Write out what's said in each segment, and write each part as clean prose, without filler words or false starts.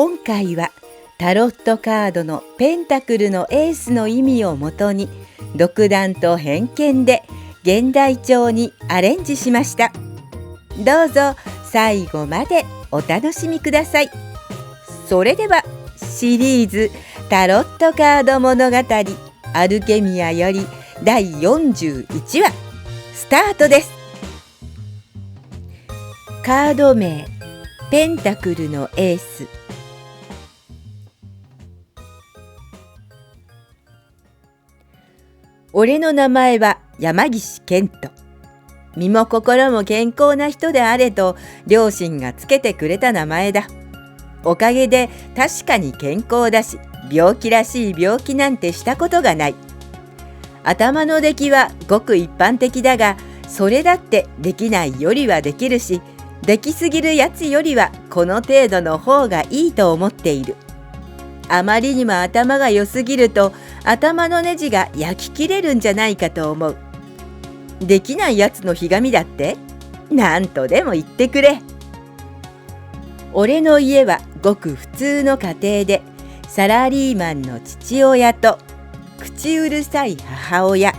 今回はタロットカードのペンタクルのエースの意味をもとに独断と偏見で現代調にアレンジしました。どうぞ最後までお楽しみください。それではシリーズタロットカード物語アルケミアより第41話スタートです。カード名ペンタクルのエース。俺の名前は山岸健人。身も心も健康な人であれと両親がつけてくれた名前だ。おかげで確かに健康だし、病気らしい病気なんてしたことがない。頭の出来はごく一般的だが、それだってできないよりはできるし、できすぎるやつよりはこの程度の方がいいと思っている。あまりにも頭が良すぎると頭のネジが焼き切れるんじゃないかと思う。できないやつのひがみだって何とでも言ってくれ。俺の家はごく普通の家庭で、サラリーマンの父親と口うるさい母親、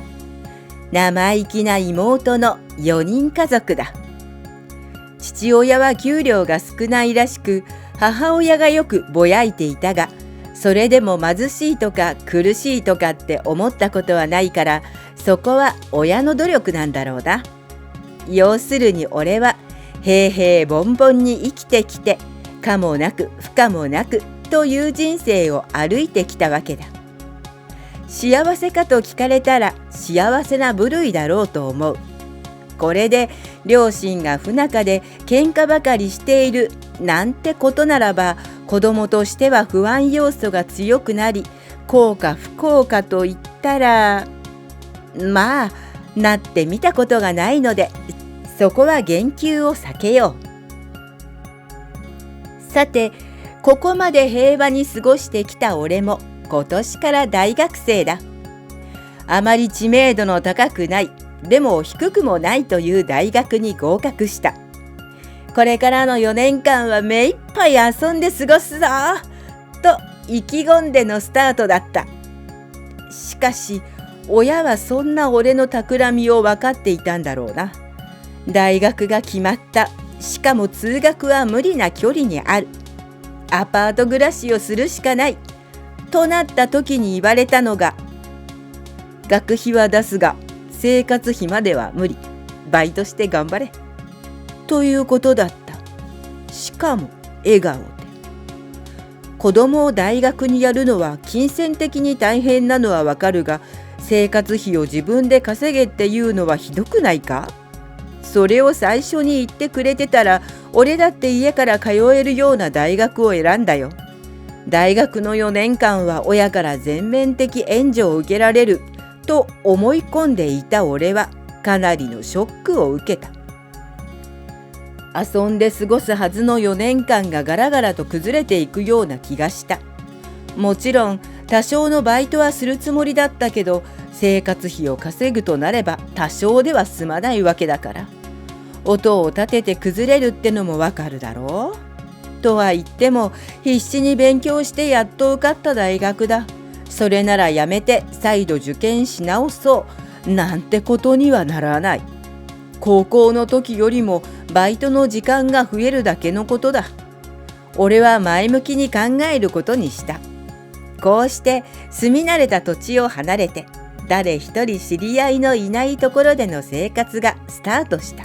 生意気な妹の4人家族だ。父親は給料が少ないらしく、母親がよくぼやいていたが、それでも貧しいとか苦しいとかって思ったことはないから、そこは親の努力なんだろうな。要するに俺は平々凡々に生きてきて、可もなく不可もなくという人生を歩いてきたわけだ。幸せかと聞かれたら幸せな部類だろうと思う。これで両親が不仲で喧嘩ばかりしているなんてことならば、子供としては不安要素が強くなり、幸か不幸かと言ったら、まあなってみたことがないので、そこは言及を避けよう。さて、ここまで平和に過ごしてきた俺も今年から大学生だ。あまり知名度の高くない、でも低くもないという大学に合格した。これからの4年間は目いっぱい遊んで過ごすぞと意気込んでのスタートだった。しかし親はそんな俺の企みを分かっていたんだろうな。大学が決まった。しかも通学は無理な距離にある。アパート暮らしをするしかないとなった時に言われたのが、学費は出すが生活費までは無理。バイトして頑張れということだった。しかも笑顔で。子供を大学にやるのは金銭的に大変なのはわかるが、生活費を自分で稼げっていうのはひどくないか。それを最初に言ってくれてたら、俺だって家から通えるような大学を選んだよ。大学の4年間は親から全面的援助を受けられると思い込んでいた俺はかなりのショックを受けた。遊んで過ごすはずの4年間がガラガラと崩れていくような気がした。もちろん多少のバイトはするつもりだったけど、生活費を稼ぐとなれば多少では済まないわけだから、音を立てて崩れるってのもわかるだろう。とは言っても必死に勉強してやっと受かった大学だ。それならやめて再度受験し直そうなんてことにはならない。高校の時よりもバイトの時間が増えるだけのことだ。俺は前向きに考えることにした。こうして住み慣れた土地を離れて、誰一人知り合いのいないところでの生活がスタートした。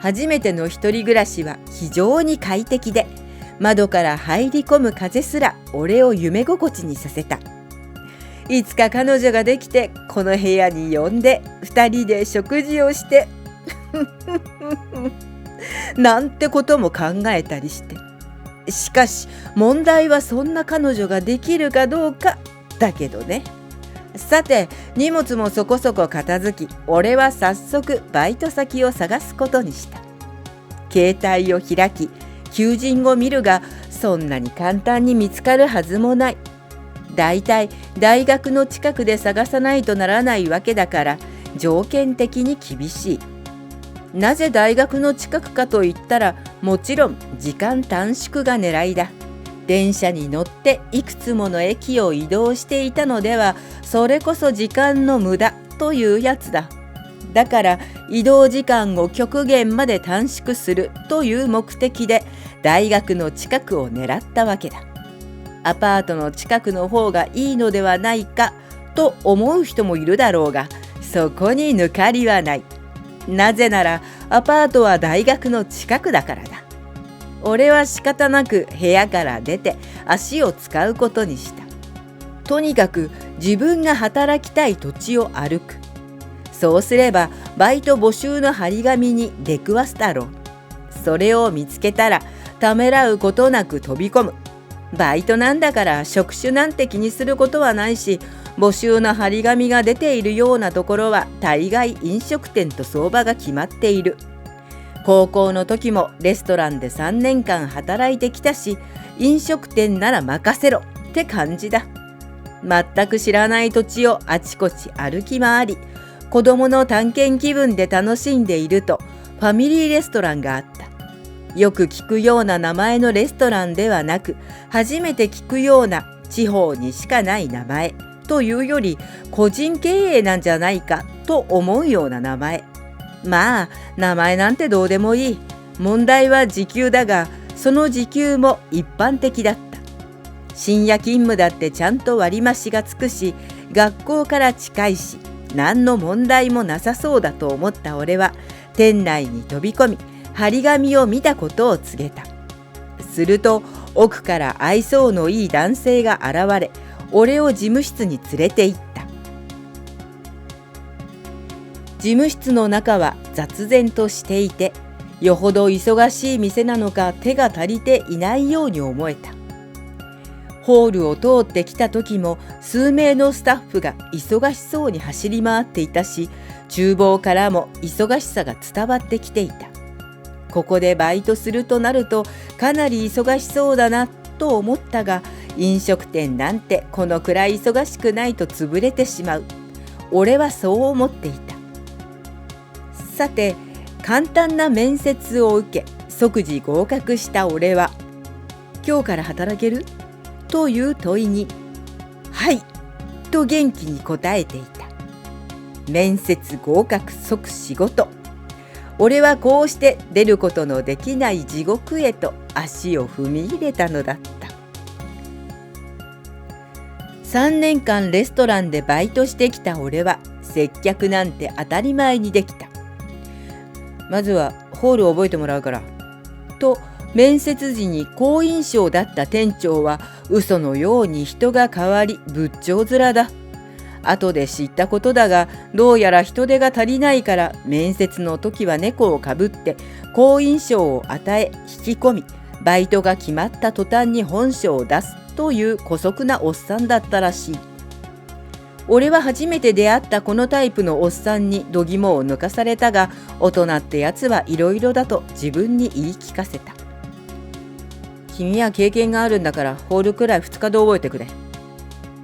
初めての一人暮らしは非常に快適で、窓から入り込む風すら俺を夢心地にさせた。いつか彼女ができてこの部屋に呼んで2人で食事をしてなんてことも考えたりして。しかし問題はそんな彼女ができるかどうかだけどね。さて、荷物もそこそこ片付き、俺は早速バイト先を探すことにした。携帯を開き求人を見るが、そんなに簡単に見つかるはずもない。だいたい大学の近くで探さないとならないわけだから、条件的に厳しい。なぜ大学の近くかといったら、もちろん時間短縮が狙いだ。電車に乗っていくつもの駅を移動していたのでは、それこそ時間の無駄というやつだ。だから移動時間を極限まで短縮するという目的で大学の近くを狙ったわけだ。アパートの近くの方がいいのではないかと思う人もいるだろうが、そこに抜かりはない。なぜならアパートは大学の近くだからだ。俺は仕方なく部屋から出て足を使うことにした。とにかく自分が働きたい土地を歩く。そうすればバイト募集の張り紙に出くわすだろう。それを見つけたらためらうことなく飛び込む。バイトなんだから職種なんて気にすることはないし、募集の張り紙が出ているようなところは大概飲食店と相場が決まっている。高校の時もレストランで3年間働いてきたし、飲食店なら任せろって感じだ。全く知らない土地をあちこち歩き回り、子供の探検気分で楽しんでいるとファミリーレストランがあった。よく聞くような名前のレストランではなく、初めて聞くような地方にしかない名前というより個人経営なんじゃないかと思うような名前。まあ名前なんてどうでもいい。問題は時給だが、その時給も一般的だった。深夜勤務だってちゃんと割り増しがつくし、学校から近いし、何の問題もなさそうだと思った俺は店内に飛び込み、張り紙を見たことを告げた。すると奥から愛想のいい男性が現れ、俺を事務室に連れて行った。事務室の中は雑然としていて、よほど忙しい店なのか手が足りていないように思えた。ホールを通ってきた時も数名のスタッフが忙しそうに走り回っていたし、厨房からも忙しさが伝わってきていた。ここでバイトするとなるとかなり忙しそうだなと思ったが、飲食店なんてこのくらい忙しくないと潰れてしまう。俺はそう思っていた。さて、簡単な面接を受け即時合格した俺は、今日から働けるという問いに、はいと元気に答えていた。面接合格即仕事。俺はこうして出ることのできない地獄へと足を踏み入れたのだった。3年間レストランでバイトしてきた俺は接客なんて当たり前にできた。まずはホールを覚えてもらうからと面接時に好印象だった店長は嘘のように人が変わり仏頂面だ。後で知ったことだが、どうやら人手が足りないから面接の時は猫をかぶって好印象を与え引き込み、バイトが決まった途端に本性を出すという姑息なおっさんだったらしい。俺は初めて出会ったこのタイプのおっさんに度肝を抜かされたが、大人ってやつはいろいろだと自分に言い聞かせた。君は経験があるんだからホールくらい2日で覚えてくれ。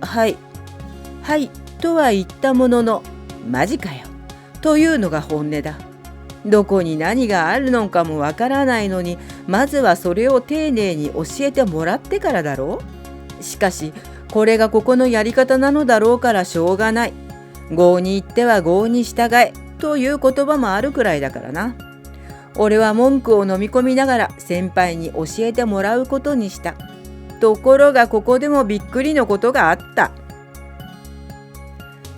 はいとは言ったものの、マジかよというのが本音だ。どこに何があるのかもわからないのに、まずはそれを丁寧に教えてもらってからだろう。しかしこれがここのやり方なのだろうからしょうがない。郷に行っては郷に従えという言葉もあるくらいだからな。俺は文句を飲み込みながら先輩に教えてもらうことにした。ところがここでもびっくりのことがあった。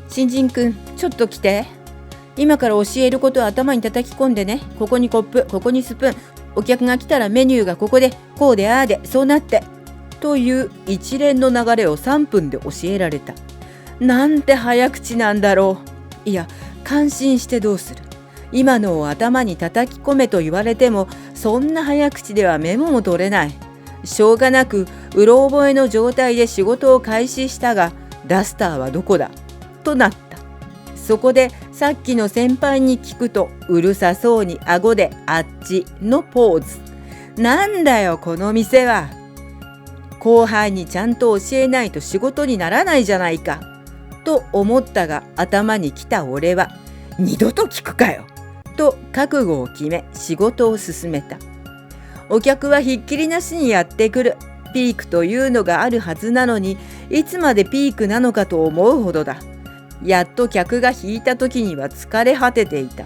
新人くん、ちょっと来て。今から教えることを頭に叩き込んでね。ここにコップ、ここにスプーン。お客が来たらメニューがここで、こうでああで、そうなって。という一連の流れを3分で教えられた。なんて早口なんだろう。いや、感心してどうする。今のを頭に叩き込めと言われても、そんな早口ではメモも取れない。しょうがなく、うろ覚えの状態で仕事を開始したが、ダスターはどこだとなった。そこでさっきの先輩に聞くと、うるさそうに顎であっちのポーズ。なんだよこの店は。後輩にちゃんと教えないと仕事にならないじゃないかと思ったが、頭に来た俺は二度と聞くかよと覚悟を決め仕事を進めた。お客はひっきりなしにやってくる。ピークというのがあるはずなのに、いつまでピークなのかと思うほどだ。やっと客が引いた時には疲れ果てていた。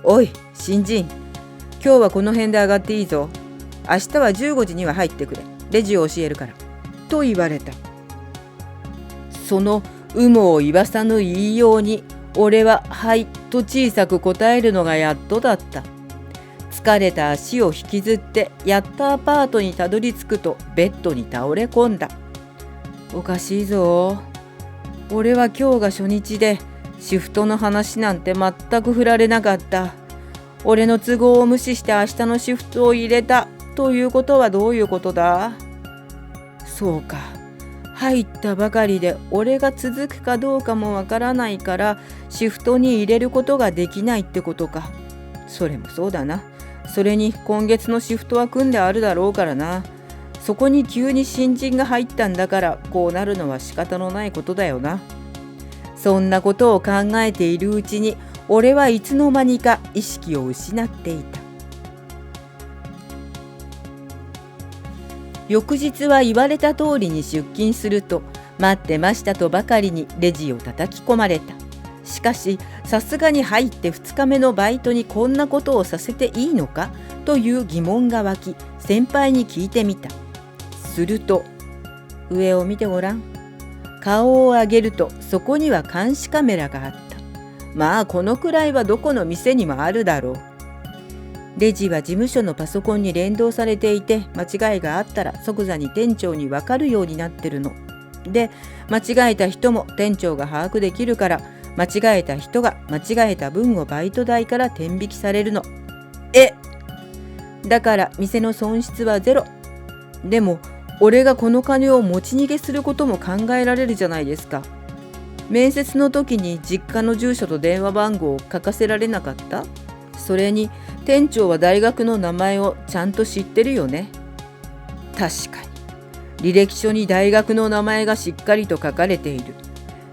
おい、新人。今日はこの辺で上がっていいぞ。明日は15時には入ってくれ。レジを教えるから。と言われた。その有無を言わさぬ言いように、俺ははいと小さく答えるのがやっとだった。疲れた足を引きずってやっとアパートにたどり着くとベッドに倒れ込んだ。おかしいぞ。俺は今日が初日でシフトの話なんて全く振られなかった。俺の都合を無視して明日のシフトを入れたということはどういうことだ？そうか。入ったばかりで俺が続くかどうかもわからないからシフトに入れることができないってことか。それもそうだな。それに今月のシフトは組んであるだろうからな。そこに急に新人が入ったんだからこうなるのは仕方のないことだよな。そんなことを考えているうちに俺はいつの間にか意識を失っていた。翌日は言われた通りに出勤すると待ってましたとばかりにレジを叩き込まれた。しかしさすがに入って2日目のバイトにこんなことをさせていいのかという疑問が湧き先輩に聞いてみた。すると上を見てごらん。顔を上げるとそこには監視カメラがあった。まあこのくらいはどこの店にもあるだろう。レジは事務所のパソコンに連動されていて間違いがあったら即座に店長に分かるようになってるの。で、間違えた人も店長が把握できるから間違えた人が間違えた分をバイト代から転引きされるの。だから店の損失はゼロ。でも俺がこの金を持ち逃げすることも考えられるじゃないですか。面接の時に実家の住所と電話番号を書かせられなかった？それに店長は大学の名前をちゃんと知ってるよね。確かに履歴書に大学の名前がしっかりと書かれている。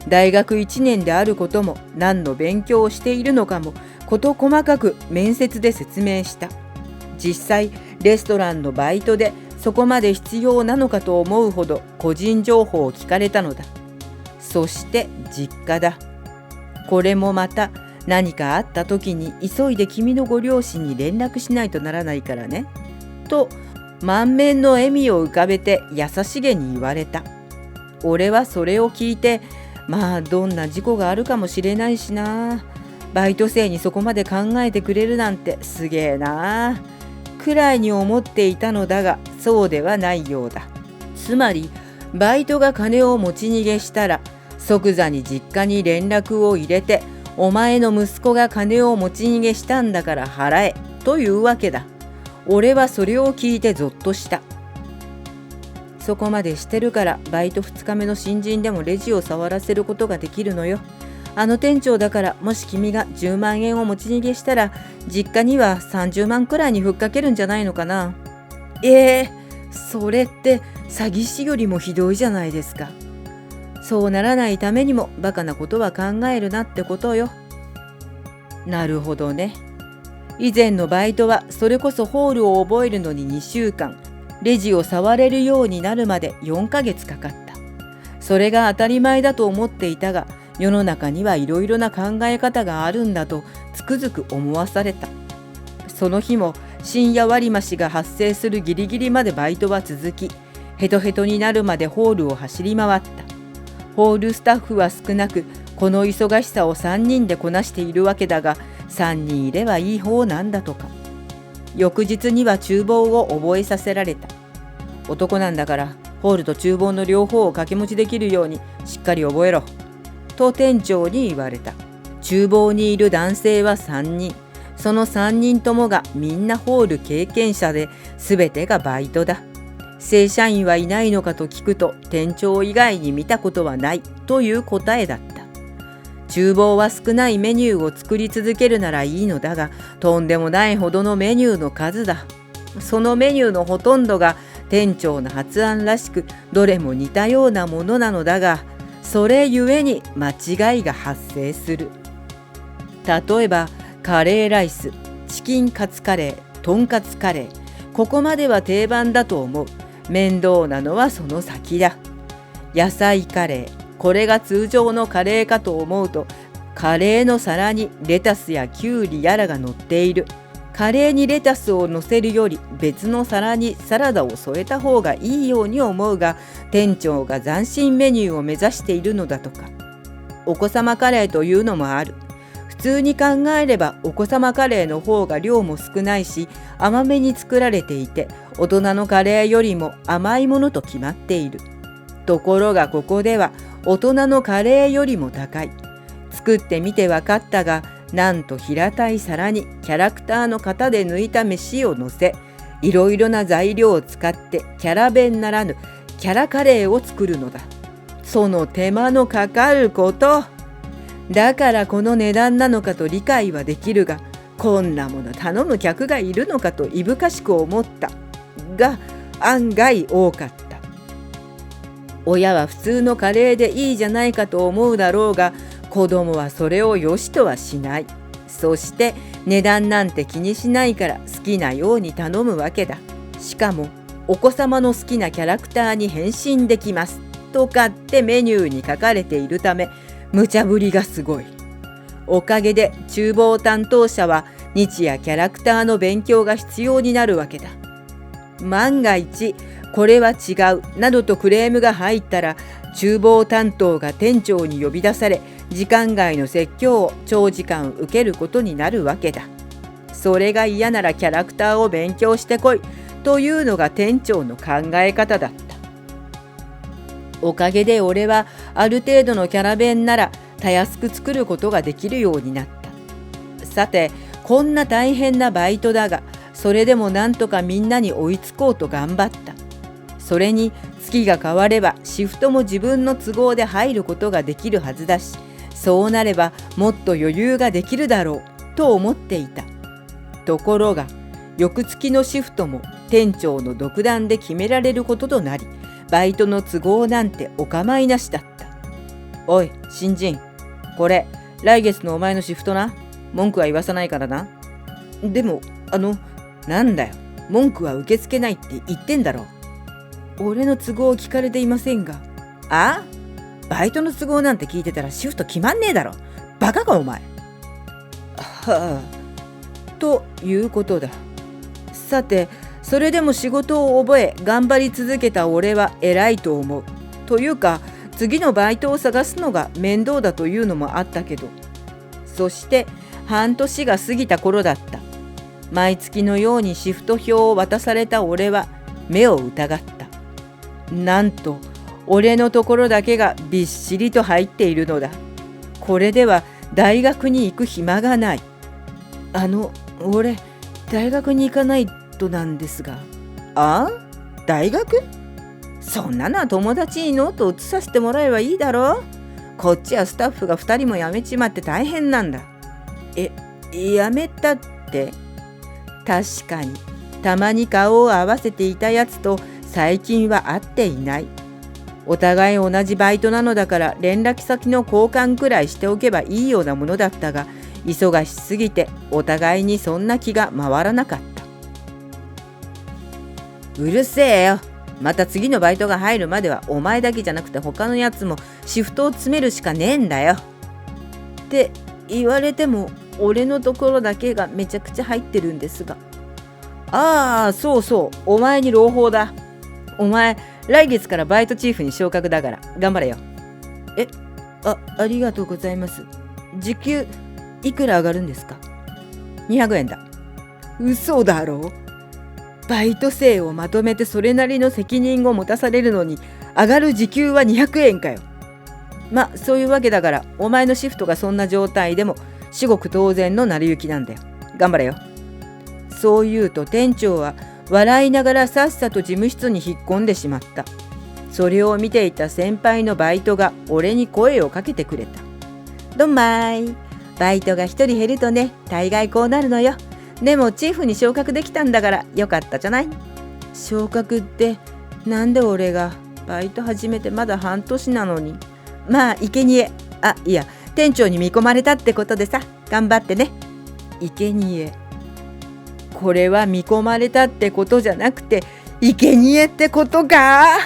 大学1年であることも何の勉強をしているのかも事細かく面接で説明した。実際レストランのバイトでそこまで必要なのかと思うほど個人情報を聞かれたのだ。そして実家だ。これもまた何かあった時に急いで君のご両親に連絡しないとならないからね。と満面の笑みを浮かべて優しげに言われた。俺はそれを聞いて、まあどんな事故があるかもしれないしな。バイト生にそこまで考えてくれるなんてすげえな。くらいに思っていたのだがそうではないようだ。つまりバイトが金を持ち逃げしたら即座に実家に連絡を入れてお前の息子が金を持ち逃げしたんだから払えというわけだ。俺はそれを聞いてゾッとした。そこまでしてるからバイト2日目の新人でもレジを触らせることができるのよ。あの店長だからもし君が10万円を持ち逃げしたら実家には30万くらいにふっかけるんじゃないのかな。それって詐欺師よりもひどいじゃないですか。そうならないためにもバカなことは考えるなってことよ。なるほどね。以前のバイトはそれこそホールを覚えるのに2週間、レジを触れるようになるまで4ヶ月かかった。それが当たり前だと思っていたが、世の中にはいろいろな考え方があるんだとつくづく思わされた。その日も深夜割増が発生するギリギリまでバイトは続き、ヘトヘトになるまでホールを走り回った。ホールスタッフは少なく、この忙しさを3人でこなしているわけだが、3人いればいい方なんだとか。翌日には厨房を覚えさせられた。男なんだからホールと厨房の両方を掛け持ちできるようにしっかり覚えろと店長に言われた。厨房にいる男性は3人。その3人ともがみんなホール経験者で、全てがバイトだ。正社員はいないのかと聞くと、店長以外に見たことはないという答えだった。厨房は少ないメニューを作り続けるならいいのだが、とんでもないほどのメニューの数だ。そのメニューのほとんどが店長の発案らしく、どれも似たようなものなのだが、それゆえに間違いが発生する。例えばカレーライス、チキンカツカレー、トンカツカレー、ここまでは定番だと思う。面倒なのはその先だ。野菜カレー、これが通常のカレーかと思うと、カレーの皿にレタスやキュウリやらが乗っている。カレーにレタスを乗せるより別の皿にサラダを添えた方がいいように思うが、店長が斬新メニューを目指しているのだとか。お子様カレーというのもある。普通に考えればお子様カレーの方が量も少ないし、甘めに作られていて、大人のカレーよりも甘いものと決まっている。ところがここでは大人のカレーよりも高い。作ってみて分かったが、なんと平たい皿にキャラクターの型で抜いた飯を乗せ、いろいろな材料を使ってキャラ弁ならぬキャラカレーを作るのだ。その手間のかかること。だからこの値段なのかと理解はできるが、こんなもの頼む客がいるのかといぶかしく思ったが、案外多かった。親は普通のカレーでいいじゃないかと思うだろうが、子供はそれを良しとはしない。そして値段なんて気にしないから好きなように頼むわけだ。しかもお子様の好きなキャラクターに変身できますとかってメニューに書かれているため、無茶ぶりがすごい。おかげで厨房担当者は日夜キャラクターの勉強が必要になるわけだ。万が一これは違うなどとクレームが入ったら、厨房担当が店長に呼び出され、時間外の説教を長時間受けることになるわけだ。それが嫌ならキャラクターを勉強してこいというのが店長の考え方だった。おかげで俺はある程度のキャラ弁ならたやすく作ることができるようになった。さて、こんな大変なバイトだが、それでもなんとかみんなに追いつこうと頑張った。それに月が変わればシフトも自分の都合で入ることができるはずだし、そうなればもっと余裕ができるだろうと思っていた。ところが翌月のシフトも店長の独断で決められることとなり、バイトの都合なんてお構いなしだった。おい新人、これ来月のお前のシフトな。文句は言わさないからな。でもなんだよ、文句は受け付けないって言ってんだろ。俺の都合を聞かれていませんが。あ？バイトの都合なんて聞いてたらシフト決まんねえだろ。バカかお前。はあ、ということだ。さて、それでも仕事を覚え頑張り続けた俺は偉いと思う。というか、次のバイトを探すのが面倒だというのもあったけど。そして半年が過ぎた頃だった。毎月のようにシフト表を渡された俺は目を疑った。なんと俺のところだけがびっしりと入っているのだ。これでは大学に行く暇がない。俺大学に行かないとなんですが。あ？大学？そんなのは友達にノートを移させてもらえばいいだろう。こっちはスタッフが2人も辞めちまって大変なんだ。辞めたって？確かにたまに顔を合わせていたやつと最近は会っていない。お互い同じバイトなのだから連絡先の交換くらいしておけばいいようなものだったが、忙しすぎてお互いにそんな気が回らなかった。うるせえよ。また次のバイトが入るまではお前だけじゃなくて他のやつもシフトを詰めるしかねえんだよ。って言われても俺のところだけがめちゃくちゃ入ってるんですが。ああ、そうそう、お前に朗報だ。お前来月からバイトチーフに昇格だから頑張れよ。ありがとうございます。時給いくら上がるんですか？200円だ。嘘だろ。バイト生をまとめてそれなりの責任を持たされるのに上がる時給は200円かよ。まあそういうわけだから、お前のシフトがそんな状態でも至極当然の成り行きなんだよ。頑張れよ。そう言うと店長は笑いながらさっさと事務室に引っ込んでしまった。それを見ていた先輩のバイトが俺に声をかけてくれた。どんまい。バイトが一人減るとね、大概こうなるのよ。でもチーフに昇格できたんだからよかったじゃない。昇格ってなんで俺がバイト始めてまだ半年なのに。まあ生贄、いや店長に見込まれたってことでさ、頑張ってね。生贄、これは見込まれたってことじゃなくて生贄ってことか。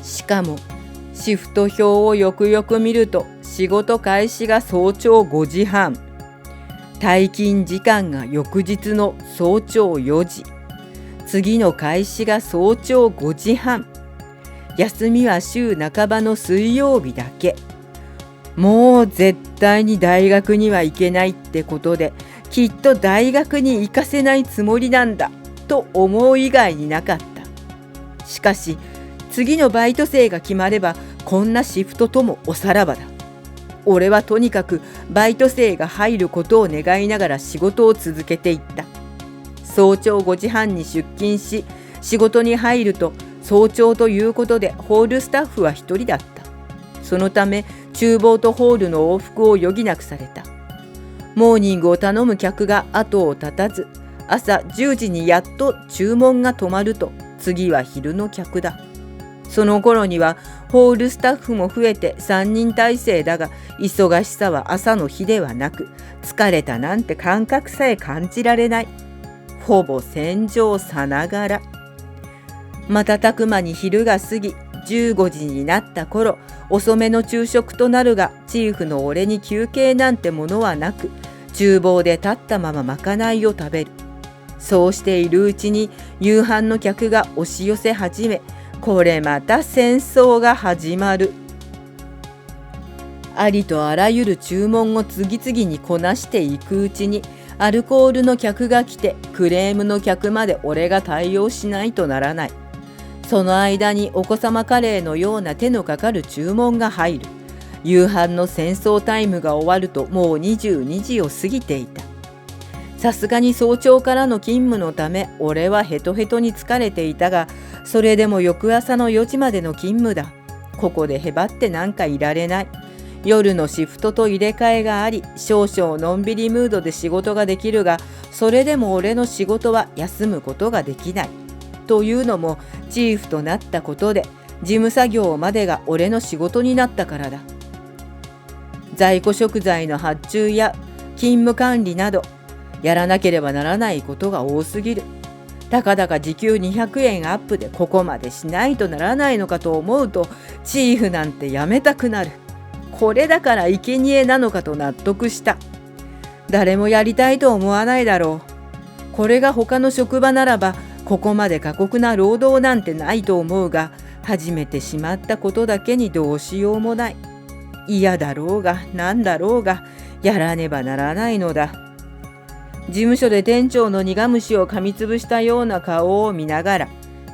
しかもシフト表をよくよく見ると、仕事開始が早朝5時半、退勤時間が翌日の早朝4時、次の開始が早朝5時半、休みは週半ばの水曜日だけ。もう絶対に大学には行けないってことで、きっと大学に行かせないつもりなんだと思う以外になかった。しかし次のバイト生が決まれば、こんなシフトともおさらばだ。俺はとにかくバイト生が入ることを願いながら仕事を続けていった。早朝5時半に出勤し、仕事に入ると早朝ということでホールスタッフは一人だった。そのため厨房とホールの往復を余儀なくされた。モーニングを頼む客が後を絶たず、朝10時にやっと注文が止まると、次は昼の客だ。その頃にはホールスタッフも増えて3人体制だが、忙しさは朝の日ではなく、疲れたなんて感覚さえ感じられない。ほぼ戦場さながら。瞬く間に昼が過ぎ、15時になった頃、遅めの昼食となるが、チーフの俺に休憩なんてものはなく、厨房で立ったまままかないを食べる。そうしているうちに夕飯の客が押し寄せ始め、これまた戦争が始まる。ありとあらゆる注文を次々にこなしていくうちに、アルコールの客が来て、クレームの客まで俺が対応しないとならない。その間にお子様カレーのような手のかかる注文が入る。夕飯の戦争タイムが終わるともう22時を過ぎていた。さすがに早朝からの勤務のため、俺はヘトヘトに疲れていたが、それでも翌朝の4時までの勤務だ。ここでへばってなんかいられない。夜のシフトと入れ替えがあり、少々のんびりムードで仕事ができるが、それでも俺の仕事は休むことができない。というのも、チーフとなったことで事務作業までが俺の仕事になったからだ。在庫食材の発注や勤務管理など、やらなければならないことが多すぎる。たかだか時給200円アップでここまでしないとならないのかと思うと、チーフなんてやめたくなる。これだから生贄なのかと納得した。誰もやりたいと思わないだろう。これが他の職場ならば、ここまで過酷な労働なんてないと思うが、始めてしまったことだけにどうしようもない。嫌だろうがなんだろうが、やらねばならないのだ。事務所で店長の苦虫を噛みつぶしたような顔を見ながら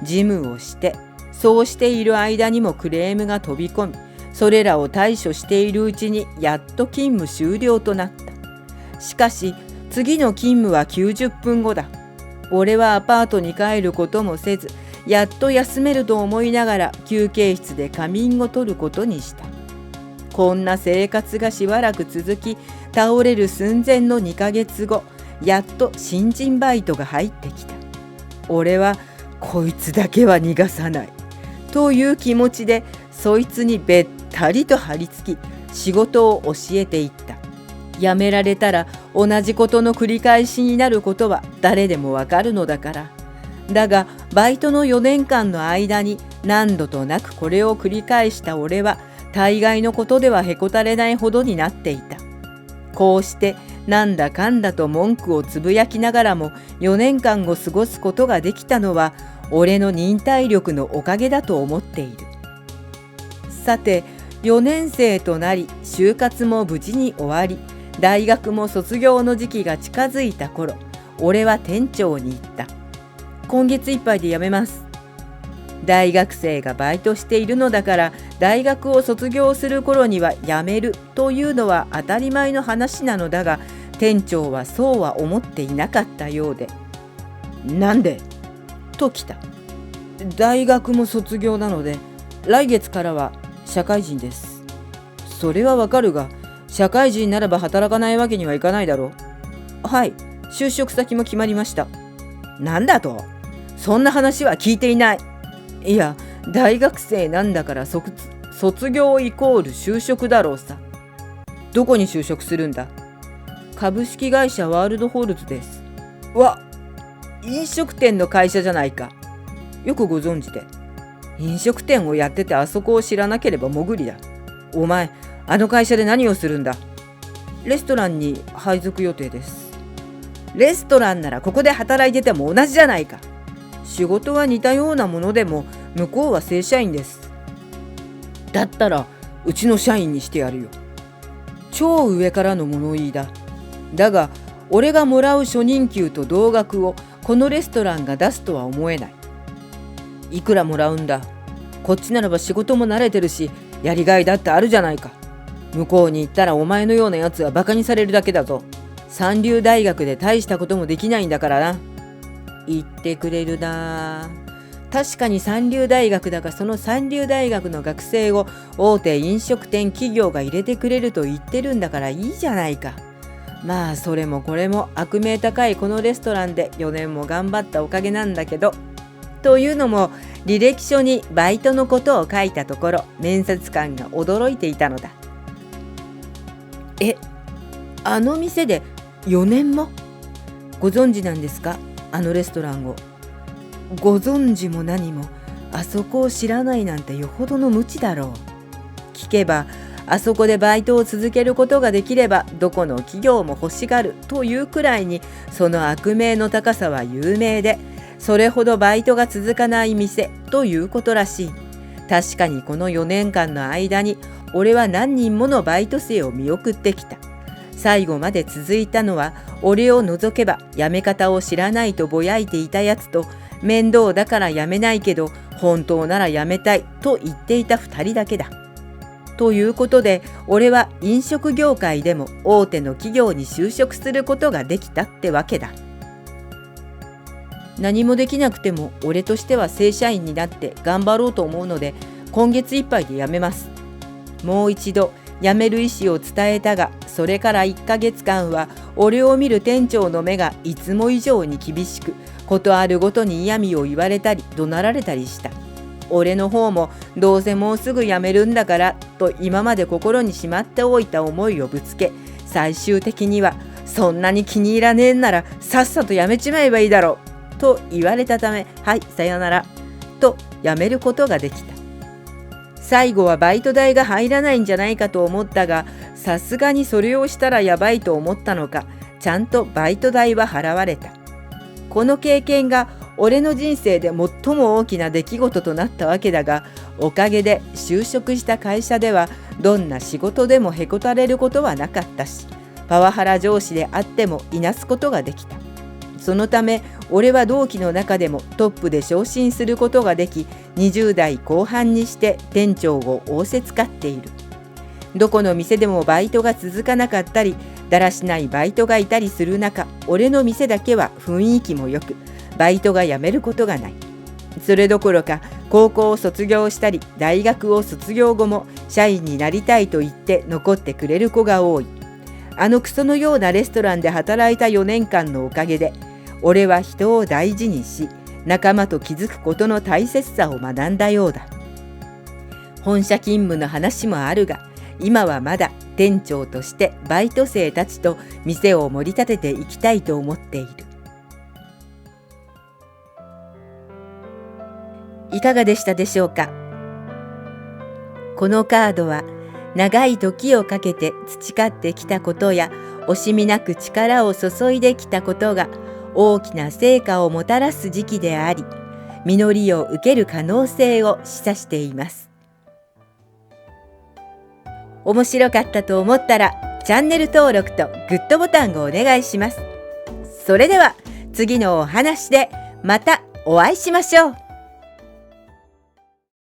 事務をして、そうしている間にもクレームが飛び込み、それらを対処しているうちにやっと勤務終了となった。しかし次の勤務は90分後だ。俺はアパートに帰ることもせず、やっと休めると思いながら休憩室で仮眠を取ることにした。こんな生活がしばらく続き、倒れる寸前の2ヶ月後、やっと新人バイトが入ってきた。俺はこいつだけは逃がさないという気持ちで、そいつにべったりと張り付き仕事を教えていった。やめられたら同じことの繰り返しになることは誰でもわかるのだから。だがバイトの4年間の間に何度となくこれを繰り返した俺は、大概のことではへこたれないほどになっていた。こうしてなんだかんだと文句をつぶやきながらも4年間を過ごすことができたのは、俺の忍耐力のおかげだと思っている。さて4年生となり、就活も無事に終わり、大学も卒業の時期が近づいた頃、俺は店長に言った。今月いっぱいで辞めます。大学生がバイトしているのだから、大学を卒業する頃には辞めるというのは当たり前の話なのだが、店長はそうは思っていなかったようで、なんでと来た。大学も卒業なので、来月からは社会人です。それはわかるが、社会人ならば働かないわけにはいかないだろう。はい、就職先も決まりました。なんだと？そんな話は聞いていない。いや、大学生なんだから卒業イコール就職だろうさ。どこに就職するんだ？株式会社ワールドホールズです。飲食店の会社じゃないか。よくご存知で。飲食店をやっててあそこを知らなければもぐりだ。お前、あの会社で何をするんだ？レストランに配属予定です。レストランならここで働いてても同じじゃないか。仕事は似たようなものでも向こうは正社員です。だったらうちの社員にしてやるよ。超上からの物言いだ。だが俺がもらう初任給と同額をこのレストランが出すとは思えない。いくらもらうんだ？こっちならば仕事も慣れてるしやりがいだってあるじゃないか。向こうに行ったらお前のようなやつはバカにされるだけだぞ。三流大学で大したこともできないんだからな。言ってくれるな。確かに三流大学だが、その三流大学の学生を大手飲食店企業が入れてくれると言ってるんだからいいじゃないか。まあそれもこれも悪名高いこのレストランで4年も頑張ったおかげなんだけど。というのも履歴書にバイトのことを書いたところ、面接官が驚いていたのだ。あの店で4年も？ご存知なんですか、あのレストランを。ご存知も何も、あそこを知らないなんてよほどの無知だろう。聞けば、あそこでバイトを続けることができればどこの企業も欲しがるというくらいに、その悪名の高さは有名で、それほどバイトが続かない店ということらしい。確かにこの4年間の間に俺は何人ものバイト生を見送ってきた。最後まで続いたのは、俺を除けば辞め方を知らないとぼやいていたやつと、面倒だから辞めないけど本当なら辞めたいと言っていた2人だけだ。ということで俺は飲食業界でも大手の企業に就職することができたってわけだ。何もできなくても俺としては正社員になって頑張ろうと思うので、今月いっぱいで辞めます。もう一度辞める意思を伝えたが、それから1ヶ月間は俺を見る店長の目がいつも以上に厳しく、ことあるごとに嫌味を言われたり怒鳴られたりした。俺の方もどうせもうすぐ辞めるんだからと今まで心にしまっておいた思いをぶつけ、最終的にはそんなに気に入らねえんならさっさと辞めちまえばいいだろうと言われたため、はいさよならと辞めることができた。最後はバイト代が入らないんじゃないかと思ったが、さすがにそれをしたらやばいと思ったのか、ちゃんとバイト代は払われた。この経験が俺の人生で最も大きな出来事となったわけだが、おかげで就職した会社ではどんな仕事でもへこたれることはなかったし、パワハラ上司であってもいなすことができた。そのため俺は同期の中でもトップで昇進することができ、20代後半にして店長を仰せつかっている。どこの店でもバイトが続かなかったり、だらしないバイトがいたりする中、俺の店だけは雰囲気もよく、バイトが辞めることがない。それどころか高校を卒業したり大学を卒業後も社員になりたいと言って残ってくれる子が多い。あのクソのようなレストランで働いた4年間のおかげで、俺は人を大事にし、仲間と築くことの大切さを学んだようだ。本社勤務の話もあるが、今はまだ店長としてバイト生たちと店を盛り立てていきたいと思っている。いかがでしたでしょうか。このカードは長い時をかけて培ってきたことや惜しみなく力を注いできたことが大きな成果をもたらす時期であり、実りを受ける可能性を示唆しています。面白かったと思ったらチャンネル登録とグッドボタンをお願いします。それでは次のお話でまたお会いしましょう。